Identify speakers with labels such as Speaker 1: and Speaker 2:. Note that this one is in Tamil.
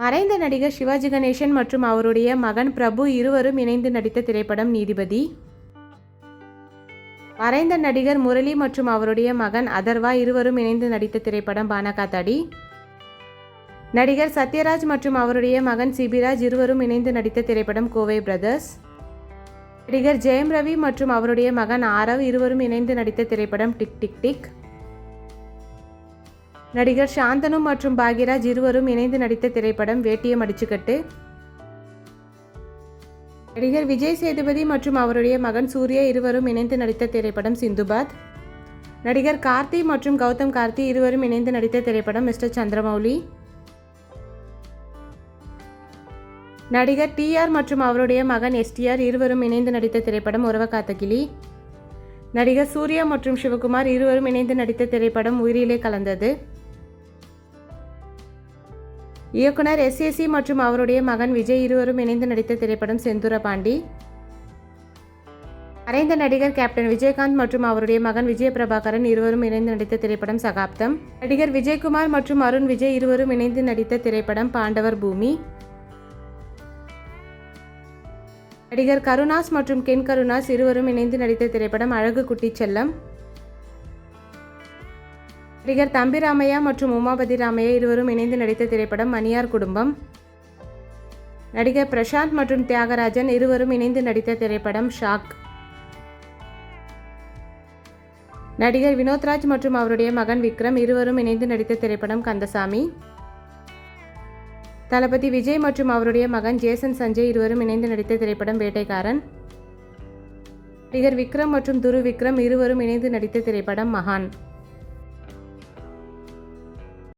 Speaker 1: மறைந்த நடிகர் சிவாஜி கணேசன் மற்றும் அவருடைய மகன் பிரபு இருவரும் இணைந்து நடித்த திரைப்படம் நீதிபதி. மறைந்த நடிகர் முரளி மற்றும் அவருடைய மகன் அதர்வா இருவரும் இணைந்து நடித்த திரைப்படம் பானகாத்தாடி. நடிகர் சத்யராஜ் மற்றும் அவருடைய மகன் சிபிராஜ் இருவரும் இணைந்து நடித்த திரைப்படம் கோவை பிரதர்ஸ். நடிகர் ஜெயம் ரவி மற்றும் அவருடைய மகன் ஆரவ் இருவரும் இணைந்து நடித்த திரைப்படம் டிக் டிக் டிக். நடிகர் சாந்தனு மற்றும் பாக்யராஜ் இருவரும் இணைந்து நடித்த திரைப்படம் வேட்டியம் அடிச்சுக்கட்டு. நடிகர் விஜய் சேதுபதி மற்றும் அவருடைய மகன் சூர்யா இருவரும் இணைந்து நடித்த திரைப்படம் சிந்துபாத். நடிகர் கார்த்தி மற்றும் கௌதம் கார்த்தி இருவரும் இணைந்து நடித்த திரைப்படம் மிஸ்டர் சந்திரமௌலி. நடிகர் டிஆர் மற்றும் அவருடைய மகன் எஸ்டிஆர் இருவரும் இணைந்து நடித்த திரைப்படம் உறவ காத்த கிளி. நடிகர் சூர்யா மற்றும் சிவகுமார் இருவரும் இணைந்து நடித்த திரைப்படம் உயிரிலே கலந்தது. இயக்குனர் எஸ்ஏசி மற்றும் அவருடைய மகன் விஜய் இருவரும் இணைந்து நடித்த திரைப்படம் செந்தூர பாண்டி. மறைந்த நடிகர் கேப்டன் விஜயகாந்த் மற்றும் அவருடைய மகன் விஜயபிரபாகரன் இருவரும் இணைந்து நடித்த திரைப்படம் சகாப்தம். நடிகர் விஜயகுமார் மற்றும் அருண் விஜய் இருவரும் இணைந்து நடித்த திரைப்படம் பாண்டவர் பூமி. நடிகர் கருணாஸ் மற்றும் கென் கருணாஸ் இருவரும் இணைந்து நடித்த திரைப்படம் அழகு குட்டி செல்லம். நடிகர் தம்பி ராமையா மற்றும் உமாபதி ராமையா இருவரும் இணைந்து நடித்த திரைப்படம் மணியார் குடும்பம். நடிகர் பிரசாந்த் மற்றும் தியாகராஜன் இருவரும் இணைந்து நடித்த திரைப்படம் ஷாக். நடிகர் வினோத்ராஜ் மற்றும் அவருடைய மகன் விக்ரம் இருவரும் இணைந்து நடித்த திரைப்படம் கந்தசாமி. தளபதி விஜய் மற்றும் அவருடைய மகன் ஜேசன் சஞ்சய் இருவரும் இணைந்து நடித்த திரைப்படம் வேட்டைக்காரன். நடிகர் விக்ரம் மற்றும் துரு விக்ரம் இருவரும் இணைந்து நடித்த திரைப்படம் மகான்.